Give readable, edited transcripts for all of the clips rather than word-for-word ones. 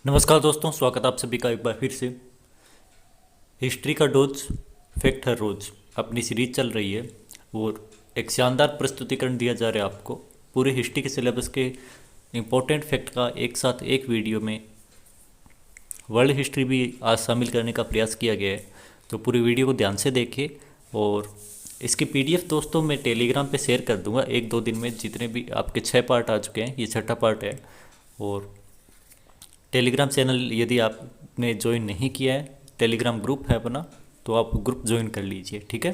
नमस्कार दोस्तों, स्वागत आप सभी का एक बार फिर से। हिस्ट्री का डोज फैक्ट हर रोज अपनी सीरीज चल रही है और एक शानदार प्रस्तुतिकरण दिया जा रहा है आपको पूरे हिस्ट्री के सिलेबस के इम्पोर्टेंट फैक्ट का एक साथ एक वीडियो में वर्ल्ड हिस्ट्री भी आज शामिल करने का प्रयास किया गया है। तो पूरी वीडियो को ध्यान से देखें और इसकी पीडीएफ दोस्तों मैं टेलीग्राम पे शेयर कर दूंगा एक दो दिन में। जितने भी आपके 6 पार्ट आ चुके हैं, ये छठा पार्ट है। और टेलीग्राम चैनल यदि आपने ज्वाइन नहीं किया है, टेलीग्राम ग्रुप है अपना, तो आप ग्रुप ज्वाइन कर लीजिए, ठीक है।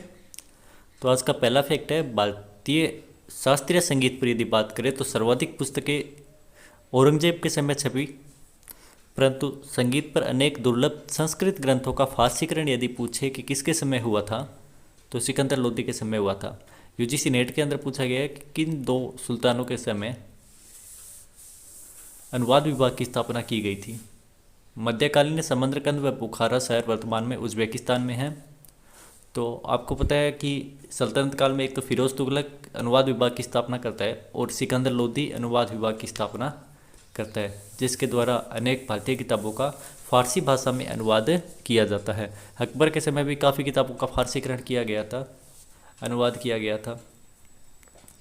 तो आज का पहला फैक्ट है, भारतीय शास्त्रीय संगीत पर यदि बात करें तो सर्वाधिक पुस्तकें औरंगजेब के समय छपी, परंतु संगीत पर अनेक दुर्लभ संस्कृत ग्रंथों का फारसीकरण यदि पूछे कि किसके समय हुआ था, तो सिकंदर लोदी के समय हुआ था। यूजीसी नेट के अंदर पूछा गया है कि किन दो सुल्तानों के समय अनुवाद विभाग की स्थापना की गई थी। मध्यकालीन समंद्रकंद व बुखारा शहर वर्तमान में उज्बेकिस्तान में है। तो आपको पता है कि सल्तनत काल में एक तो फिरोज तुगलक अनुवाद विभाग की स्थापना करता है और सिकंदर लोदी अनुवाद विभाग की स्थापना करता है, जिसके द्वारा अनेक भारतीय किताबों का फारसी भाषा में अनुवाद किया जाता है। अकबर के समय भी काफ़ी किताबों का फारसीकरण किया गया था, अनुवाद किया गया था,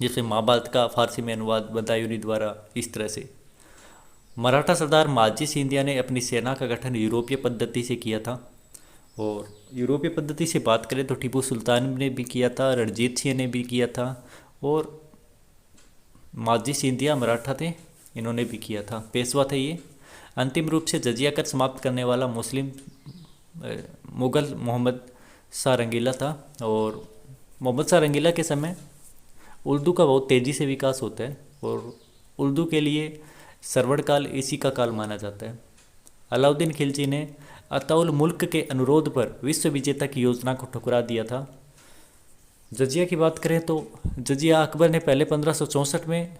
जैसे महाभारत का फारसी में अनुवाद बदायूनी द्वारा। इस तरह से मराठा सरदार मालजी सिंधिया ने अपनी सेना का गठन यूरोपीय पद्धति से किया था। और यूरोपीय पद्धति से बात करें तो टीपू सुल्तान ने भी किया था, रणजीत सिंह ने भी किया था, और मालजी सिंधिया मराठा थे, इन्होंने भी किया था, पेशवा थे ये। अंतिम रूप से जजिया कर समाप्त करने वाला मुगल मोहम्मद शाह रंगीला था। और मोहम्मद शाह रंगीला के समय उर्दू का बहुत तेज़ी से विकास होता है और उर्दू के लिए सरवड़ काल इसी का काल माना जाता है। अलाउद्दीन खिलजी ने अताउल मुल्क के अनुरोध पर विश्व विजेता की योजना को ठुकरा दिया था। जजिया की बात करें तो जजिया अकबर ने पहले 1564 में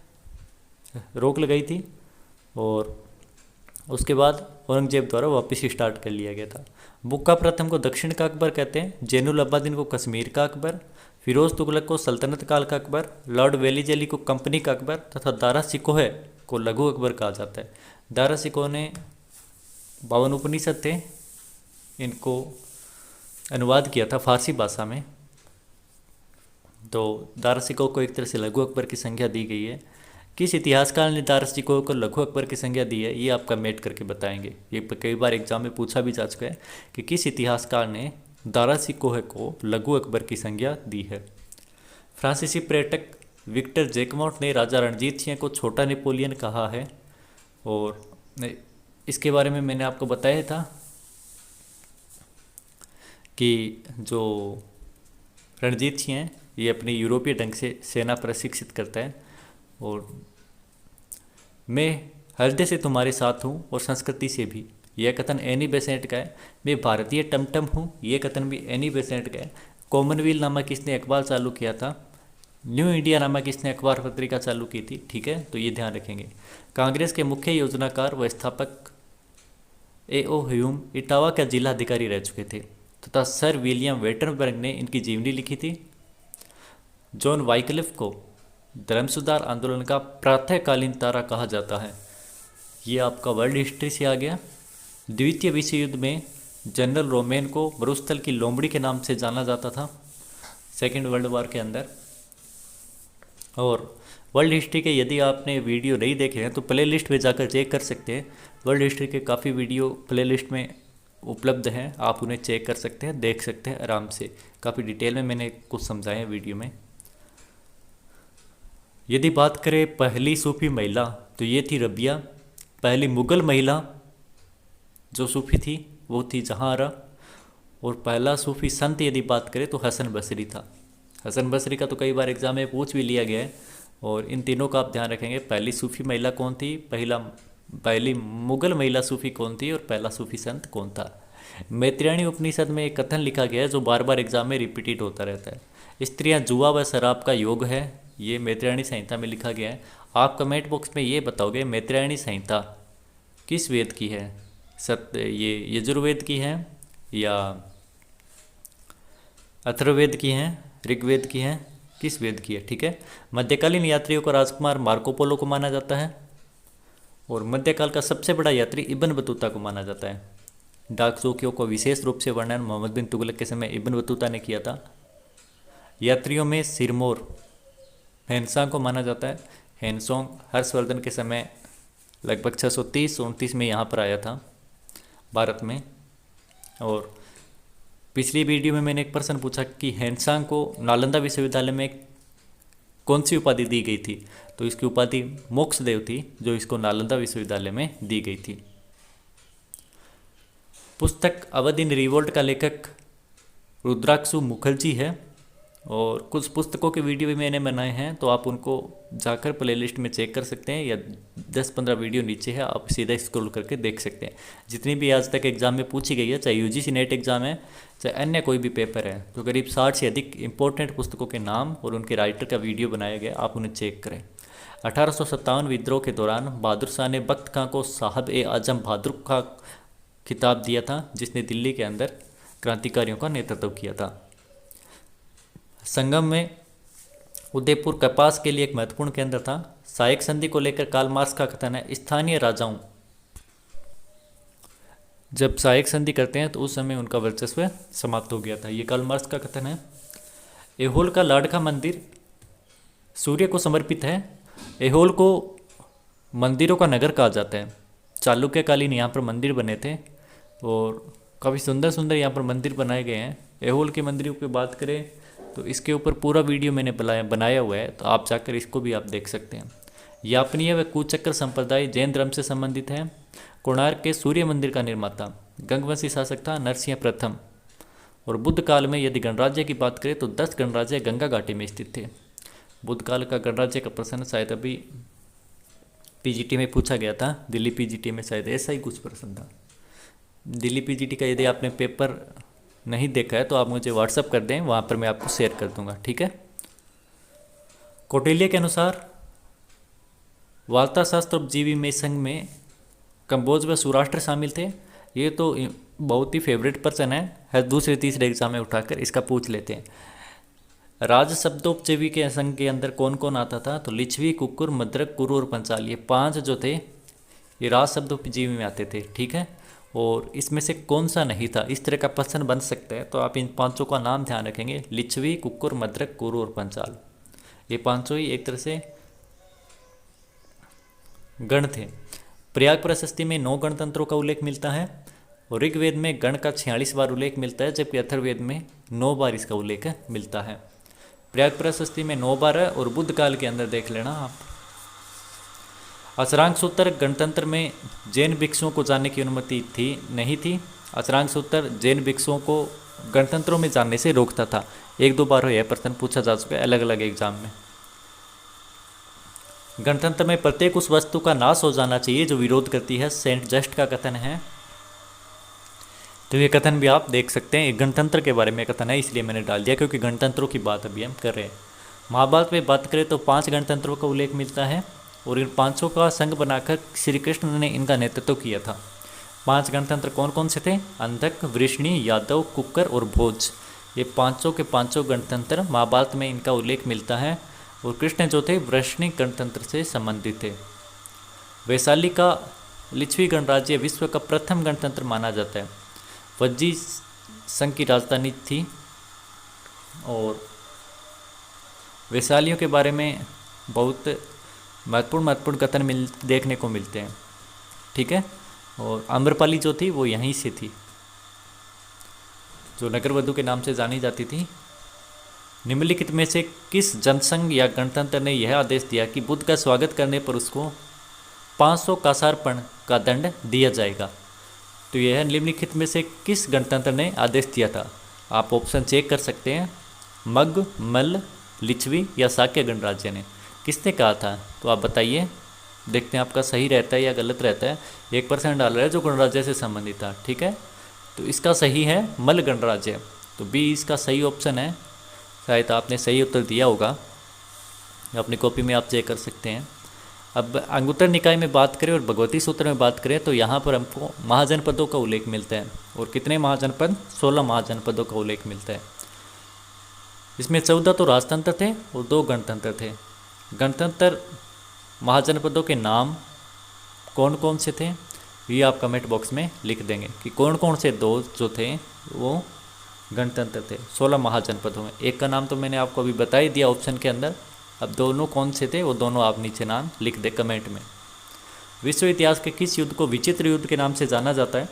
रोक लगाई थी और उसके बाद औरंगजेब द्वारा वापस स्टार्ट कर लिया गया था। बुक्का प्रथम को दक्षिण का अकबर कहते हैं, जैनुल अब्बादीन को कश्मीर का अकबर, फिरोज तुगलक को सल्तनत काल का अकबर, लॉर्ड वेलीजली को कंपनी का अकबर तथा दारा सिकोह को लघु अकबर कहा जाता है। दारा सिकोह ने 52 उपनिषद थे, इनको अनुवाद किया था फारसी भाषा में। तो दारा सिकोह को एक तरह से लघु अकबर की संज्ञा दी गई है। किस इतिहासकार ने दारा सिकोह को लघु अकबर की संज्ञा दी है, ये आपका मेट करके बताएंगे। ये कई बार एग्जाम में पूछा भी जा चुका है कि किस इतिहासकार ने दारा सिकोह को लघु अकबर की संज्ञा दी है। फ्रांसीसी पर्यटक विक्टर जैकमोट ने राजा रणजीत सिंह को छोटा नेपोलियन कहा है, और इसके बारे में मैंने आपको बताया था कि जो रणजीत सिंह है ये अपनी यूरोपीय ढंग से सेना प्रशिक्षित करता है। और मैं हृदय से तुम्हारे साथ हूँ और संस्कृति से भी, यह कथन एनी बेसेंट का है। मैं भारतीय टमटम हूँ, ये कथन भी एनी बेसेंट का है। कॉमनवेल्थ नामक इसने अखबार चालू किया था। न्यू इंडिया नामक इसने अखबार पत्रिका चालू की थी, ठीक है, तो ये ध्यान रखेंगे। कांग्रेस के मुख्य योजनाकार व स्थापक A.O. ह्यूम इटावा का जिला अधिकारी रह चुके थे तथा सर विलियम वेटनबर्ग ने इनकी जीवनी लिखी थी। जॉन वाइक्लिफ को धर्म सुधार आंदोलन का प्रातःकालीन तारा कहा जाता है। ये आपका वर्ल्ड हिस्ट्री से आ गया। द्वितीय विश्व युद्ध में जनरल रोमेन को मरुस्थल की लोमड़ी के नाम से जाना जाता था, सेकेंड वर्ल्ड वॉर के अंदर। और वर्ल्ड हिस्ट्री के यदि आपने वीडियो नहीं देखे हैं तो प्ले लिस्ट में जाकर चेक कर सकते हैं। वर्ल्ड हिस्ट्री के काफ़ी वीडियो प्ले लिस्ट में उपलब्ध हैं, आप उन्हें चेक कर सकते हैं, देख सकते हैं आराम से। काफ़ी डिटेल में मैंने कुछ समझाया है वीडियो में। यदि बात करें पहली सूफी महिला तो ये थी रबिया। पहली मुग़ल महिला जो सूफी थी वो थी जहांरा। और पहला सूफी संत यदि बात करें तो हसन बसरी था। हसन बसरी का तो कई बार एग्जाम में पूछ भी लिया गया है, और इन तीनों का आप ध्यान रखेंगे। पहली सूफी महिला कौन थी, पहली मुग़ल महिला सूफी कौन थी, और पहला सूफी संत कौन था। मैत्रेयणी उपनिषद में एक कथन लिखा गया है जो बार बार एग्जाम में रिपीटेड होता रहता है। स्त्रियां जुआ व शराब का योग है, ये मैत्रेयणी संहिता में लिखा गया है। आप कमेंट बॉक्स में ये बताओगे मैत्रेयणी संहिता किस वेद की है, ये यजुर्वेद की है या अथर्ववेद की है, ऋग्वेद की है, किस वेद की है, ठीक है। मध्यकालीन यात्रियों का राजकुमार मार्को पोलो को माना जाता है। और मध्यकाल का सबसे बड़ा यात्री इब्न बतूता को माना जाता है। डाक चौकियों को विशेष रूप से वर्णन मोहम्मद बिन तुगलक के समय इब्न बतूता ने किया था। यात्रियों में सिरमौर हेनसांग को माना जाता है। हेनसोंग हर्षवर्धन के समय लगभग 630-39 में यहाँ पर आया था भारत में। और पिछली वीडियो में मैंने एक प्रश्न पूछा कि हेनसांग को नालंदा विश्वविद्यालय में कौन सी उपाधि दी गई थी, तो इसकी उपाधि मोक्षदेव थी, जो इसको नालंदा विश्वविद्यालय में दी गई थी। पुस्तक अवध इन रिवोल्ट का लेखक रुद्राक्षु मुखर्जी है। और कुछ पुस्तकों के वीडियो भी मैंने बनाए हैं, तो आप उनको जाकर प्लेलिस्ट में चेक कर सकते हैं, या 10-15 वीडियो नीचे है, आप सीधा स्क्रॉल करके देख सकते हैं। जितनी भी आज तक एग्ज़ाम में पूछी गई है, चाहे यूजीसी नेट एग्ज़ाम है, चाहे अन्य कोई भी पेपर है, तो करीब 60 से अधिक इंपॉर्टेंट पुस्तकों के नाम और उनके राइटर का वीडियो बनाया गया, आप उन्हें चेक करें। 1857 विद्रोह के दौरान बहादुर शाह ने बख्त खां को साहब ए आजम बहादुर खां खिताब दिया था, जिसने दिल्ली के अंदर क्रांतिकारियों का नेतृत्व किया था। संगम में उदयपुर कपास के लिए एक महत्वपूर्ण केंद्र था। सहायक संधि को लेकर कार्ल मार्क्स का कथन है, स्थानीय राजाओं जब सहायक संधि करते हैं तो उस समय उनका वर्चस्व समाप्त हो गया था, ये कार्ल मार्क्स का कथन है। ऐहोल का लाडका मंदिर सूर्य को समर्पित है। ऐहोल को मंदिरों का नगर कहा जाता है। चालुक्यकालीन यहाँ पर मंदिर बने थे और काफ़ी सुंदर सुंदर यहाँ पर मंदिर बनाए गए हैं। ऐहोल के मंदिरों की बात करें तो इसके ऊपर पूरा वीडियो मैंने बनाया हुआ है, तो आप जाकर इसको भी आप देख सकते हैं। यापनीय व कुचक्र संप्रदाय जैन धर्म से संबंधित है। कोणार्क के सूर्य मंदिर का निर्माता गंगवंशी शासक था नरसिंह प्रथम। और बुद्ध काल में यदि गणराज्य की बात करें तो 10 गणराज्य गंगा घाटी में स्थित थे। बुद्ध काल का गणराज्य का प्रश्न शायद अभी पीजीटी में पूछा गया था, दिल्ली पीजीटी में शायद ऐसा ही कुछ प्रश्न था। दिल्ली पीजीटी का यदि आपने पेपर नहीं देखा है तो आप मुझे व्हाट्सअप कर दें, वहाँ पर मैं आपको शेयर कर दूंगा, ठीक है। कौटिल्य के अनुसार वार्ता शास्त्र उपजीवी में संघ में कंबोज व सौराष्ट्र शामिल थे। ये तो बहुत ही फेवरेट पर्सन है, दूसरे तीसरे एग्जाम में उठाकर इसका पूछ लेते हैं। राज शब्दोपजीवी के संघ के अंदर कौन कौन आता था, तो लिच्छवी, कुक्कुर, मद्रक, कुरु और पंचाल, ये 5 जो थे ये राज शब्दोपजीवी में आते थे, ठीक है। और इसमें से कौन सा नहीं था, इस तरह का प्रश्न बन सकता है, तो आप इन 5 का नाम ध्यान रखेंगे। लिच्छवी, कुक्कुर, मद्रक, कुरु और पंचाल, ये 5 ही एक तरह से गण थे। प्रयाग प्रशस्ति में 9 गणतंत्रों का उल्लेख मिलता है और ऋग्वेद में गण का 46 बार उल्लेख मिलता है, जबकि अथर्ववेद में 9 बार इसका उल्लेख मिलता है। प्रयाग प्रशस्ति में 9 बार है और बुद्ध काल के अंदर देख लेना आप। अचरांक सूत्र गणतंत्र में जैन भिक्षुओं को जानने की अनुमति नहीं थी। अचरांक सूत्र जैन भिक्षुओं को गणतंत्रों में जानने से रोकता था। 1-2 बार यह प्रश्न पूछा जा चुका है अलग अलग एग्जाम में। गणतंत्र में प्रत्येक उस वस्तु का नाश हो जाना चाहिए जो विरोध करती है, सेंट जस्ट का कथन है। तो ये कथन भी आप देख सकते हैं, गणतंत्र के बारे में कथन है, इसलिए मैंने डाल दिया क्योंकि गणतंत्रों की बात अभी हम कर रहे हैं। महाभारत में बात करें तो 5 गणतंत्रों का उल्लेख मिलता है और इन 5 का संघ बनाकर श्री कृष्ण ने इनका नेतृत्व किया था। 5 गणतंत्र कौन कौन से थे? अंधक, वृष्णि, यादव, कुकर और भोज, ये 5 के 5 गणतंत्र महाभारत में इनका उल्लेख मिलता है। और कृष्ण जो थे वृष्णि गणतंत्र से संबंधित थे। वैशाली का लिच्छवी गणराज्य विश्व का प्रथम गणतंत्र माना जाता है। वज्जी संघ की राजधानी थी और वैशालियों के बारे में बहुत महत्वपूर्ण कथन देखने को मिलते हैं, ठीक है। और आम्रपाली जो थी वो यहीं से थी, जो नगरवधु के नाम से जानी जाती थी। निम्नलिखित में से किस जनसंघ या गणतंत्र ने यह आदेश दिया कि बुद्ध का स्वागत करने पर उसको 500 कासारपण का दंड दिया जाएगा? तो यह निम्नलिखित में से किस गणतंत्र ने आदेश दिया था? आप ऑप्शन चेक कर सकते हैं, मग, मल्ल, लिच्छवी या शाक्य गणराज्य ने। किसने कहा था? तो आप बताइए, देखते हैं आपका सही रहता है या गलत रहता है। 1% डाल रहा है जो गणराज्य से संबंधित था, ठीक है। तो इसका सही है मल्ल गणराज्य, तो बी इसका सही ऑप्शन है। शायद आपने सही उत्तर दिया होगा, अपनी कॉपी में आप चेक कर सकते हैं। अब अंगुत्तर निकाय में बात करें और भगवती सूत्र में बात करें तो यहाँ पर हमको महाजनपदों का उल्लेख मिलता है। और कितने महाजनपद? 16 महाजनपदों का उल्लेख मिलता है। इसमें 14 तो राजतंत्र थे और 2 गणतंत्र थे। गणतंत्र महाजनपदों के नाम कौन कौन से थे ये आप कमेंट बॉक्स में लिख देंगे कि कौन कौन से दो जो थे वो गणतंत्र थे 16 महाजनपदों में। एक का नाम तो मैंने आपको अभी बता ही दिया ऑप्शन के अंदर, अब दोनों कौन से थे वो दोनों आप नीचे नाम लिख दे कमेंट में। विश्व इतिहास के किस युद्ध को विचित्र युद्ध के नाम से जाना जाता है?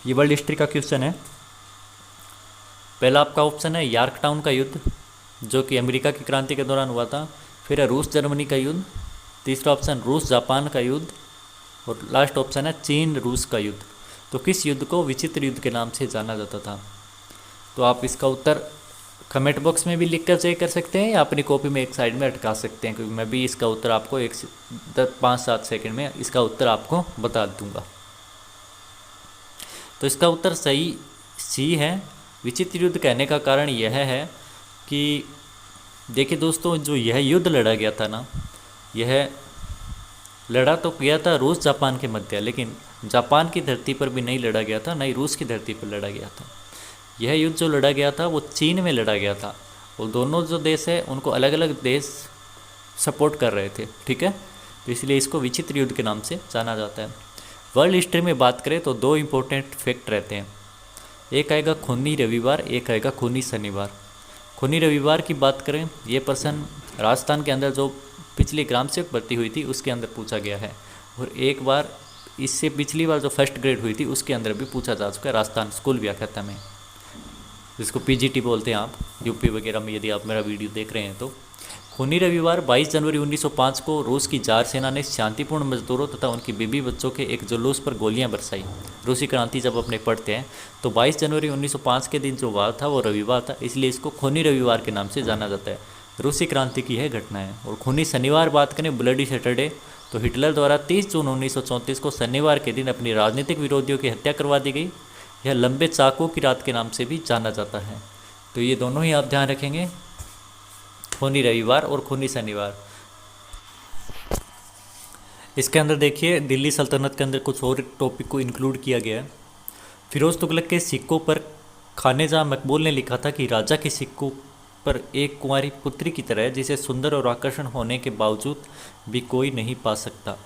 ये वर्ल्ड हिस्ट्री का क्वेश्चन है। पहला आपका ऑप्शन है यॉर्कटाउन का युद्ध, जो कि अमेरिका की क्रांति के दौरान हुआ था। फिर है रूस जर्मनी का युद्ध, तीसरा ऑप्शन रूस जापान का युद्ध, और लास्ट ऑप्शन है चीन रूस का युद्ध। तो किस युद्ध को विचित्र युद्ध के नाम से जाना जाता था? तो आप इसका उत्तर कमेंट बॉक्स में भी लिख कर चेक कर सकते हैं या अपनी कॉपी में एक साइड में अटका सकते हैं, क्योंकि मैं भी इसका उत्तर आपको 5-7 सेकंड में इसका उत्तर आपको बता दूंगा। तो इसका उत्तर सही सी है। विचित्र युद्ध कहने का कारण यह है कि देखिए दोस्तों, जो यह युद्ध लड़ा गया था ना, यह लड़ा तो गया था रूस जापान के मध्य, लेकिन जापान की धरती पर भी नहीं लड़ा गया था, नहीं रूस की धरती पर लड़ा गया था। यह युद्ध जो लड़ा गया था वो चीन में लड़ा गया था, और दोनों जो देश है उनको अलग अलग देश सपोर्ट कर रहे थे, ठीक है। तो इसलिए इसको विचित्र युद्ध के नाम से जाना जाता है। वर्ल्ड हिस्ट्री में बात करें तो 2 इम्पोर्टेंट फैक्ट रहते हैं, एक आएगा खूनी रविवार, एक आएगा खूनी शनिवार। खूनी रविवार की बात करें, ये प्रश्न राजस्थान के अंदर जो पिछली ग्राम सेवक भर्ती हुई थी उसके अंदर पूछा गया है, और एक बार इससे पिछली बार जो फर्स्ट ग्रेड हुई थी उसके अंदर भी पूछा जा चुका है राजस्थान स्कूल व्याख्याता में, जिसको पीजीटी बोलते हैं आप यूपी वगैरह में, यदि आप मेरा वीडियो देख रहे हैं तो। खूनी रविवार 22 जनवरी 1905 को रूस की जार सेना ने शांतिपूर्ण मजदूरों तथा उनकी बीबी बच्चों के एक जुलूस पर गोलियां बरसाई। रूसी क्रांति जब अपने पढ़ते हैं तो 22 जनवरी 1905 के दिन जो वार था वो रविवार था, इसलिए इसको खूनी रविवार के नाम से जाना जाता है। रूसी क्रांति की यह घटना है। और खूनी शनिवार बात करें, ब्लडी सैटरडे, तो हिटलर द्वारा 30 जून 1934 को शनिवार के दिन अपनी राजनीतिक विरोधियों की हत्या करवा दी गई। यह लंबे चाकू की रात के नाम से भी जाना जाता है। तो ये दोनों ही आप ध्यान रखेंगे, खूनी रविवार और खूनी शनिवार। इसके अंदर देखिए दिल्ली सल्तनत के अंदर कुछ और टॉपिक को इंक्लूड किया गया है। फिरोज तुगलक के सिक्कों पर खानेजा मकबूल ने लिखा था कि राजा के सिक्कों पर एक कुंवारी पुत्री की तरह जिसे सुंदर और आकर्षण होने के बावजूद भी कोई नहीं पा सकता।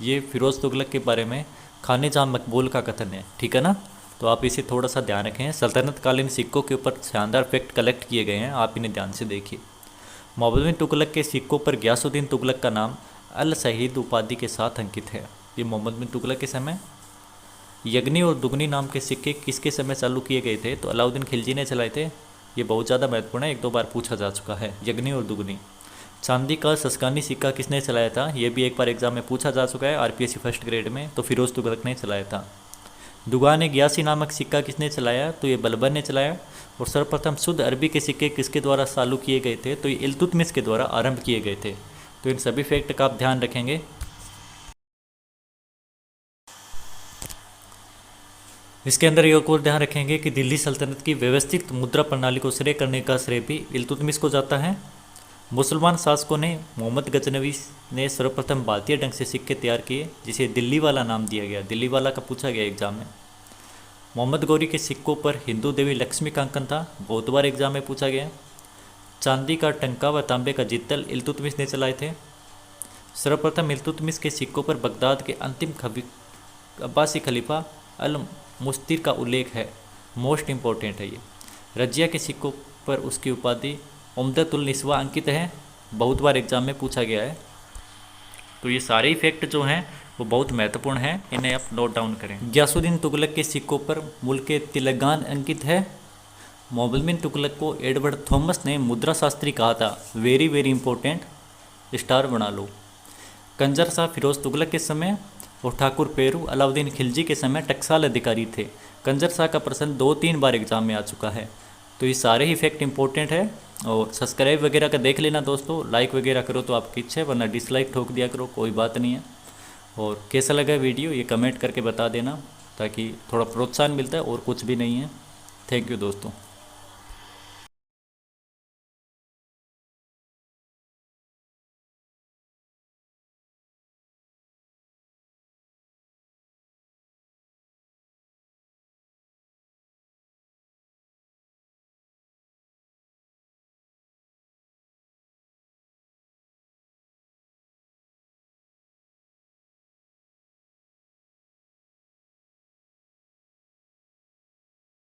ये फिरोज तुगलक के बारे में खानेजा मकबूल का कथन है, ठीक है ना। तो आप इसे थोड़ा सा ध्यान रखें। सल्तनत कालीन सिक्कों के ऊपर शानदार फैक्ट कलेक्ट किए गए हैं, आप इन्हें ध्यान से देखिए। मोहम्मद बिन तुगलक के सिक्कों पर गयासुद्दीन तुगलक का नाम अल शहीद उपाधि के साथ अंकित है। ये मोहम्मद बिन तुगलक के समय। यग्नी और दुगनी नाम के सिक्के किसके समय चालू किए गए थे? तो अलाउद्दीन खिलजी ने चलाए थे। ये बहुत ज़्यादा महत्वपूर्ण है, 1-2 बार पूछा जा चुका है, यग्नी और दुगनी। चांदी का सस्कानी सिक्का किसने चलाया था? ये भी एक बार एग्जाम में पूछा जा चुका है, आरपीएससी फर्स्ट ग्रेड में, तो फिरोज तुगलक ने चलाया था। दुगान ग्यासी नामक सिक्का किसने चलाया? तो ये बलबन ने चलाया। और सर्वप्रथम शुद्ध अरबी के सिक्के किसके द्वारा चालू किए गए थे? तो ये इल्तुतमिश के द्वारा आरंभ किए गए थे। तो इन सभी फैक्ट का आप ध्यान रखेंगे। इसके अंदर ये और ध्यान रखेंगे कि दिल्ली सल्तनत की व्यवस्थित मुद्रा प्रणाली को श्रेय करने का श्रेय भी इल्तुतमिश को जाता है। मुसलमान शासकों ने मोहम्मद गजनवी ने सर्वप्रथम भारतीय ढंग से सिक्के तैयार किए, जिसे दिल्ली वाला नाम दिया गया। दिल्ली वाला का पूछा गया एग्जाम में। मोहम्मद गौरी के सिक्कों पर हिंदू देवी लक्ष्मी का अंकन था, बहुत बार एग्जाम में पूछा गया। चांदी का टंका व तांबे का जित्तल इल्तुतमिश ने चलाए थे। सर्वप्रथम इल्तुतमिश के सिक्कों पर बगदाद के अंतिम अब्बासी खलीफा अल मुस्तिर का उल्लेख है, मोस्ट इम्पोर्टेंट है ये। रजिया के सिक्कों पर उसकी उपाधि उम्दतुल निस्वा अंकित है, बहुत बार एग्जाम में पूछा गया है। तो ये सारे फैक्ट जो हैं वो बहुत महत्वपूर्ण हैं, इन्हें आप नोट डाउन करें। गयासुद्दीन तुगलक के सिक्कों पर मुल्क तिलगान अंकित है। मोहम्मद बिन तुगलक को एडवर्ड थॉमस ने मुद्रा शास्त्री कहा था, वेरी वेरी इंपॉर्टेंट, स्टार बना लो। कंजर शाह फिरोज तुगलक के समय और ठाकुर पेरू अलाउद्दीन खिलजी के समय टकसाल अधिकारी थे। कंजर शाह का प्रश्न 2-3 बार एग्जाम में आ चुका है। तो ये सारे ही फैक्ट इंपॉर्टेंट है। और सब्सक्राइब वगैरह का देख लेना दोस्तों, लाइक वगैरह करो तो आपकी इच्छा है, वरना डिसलाइक ठोक दिया करो, कोई बात नहीं है। और कैसा लगा वीडियो ये कमेंट करके बता देना, ताकि थोड़ा प्रोत्साहन मिलता है, और कुछ भी नहीं है। थैंक यू दोस्तों।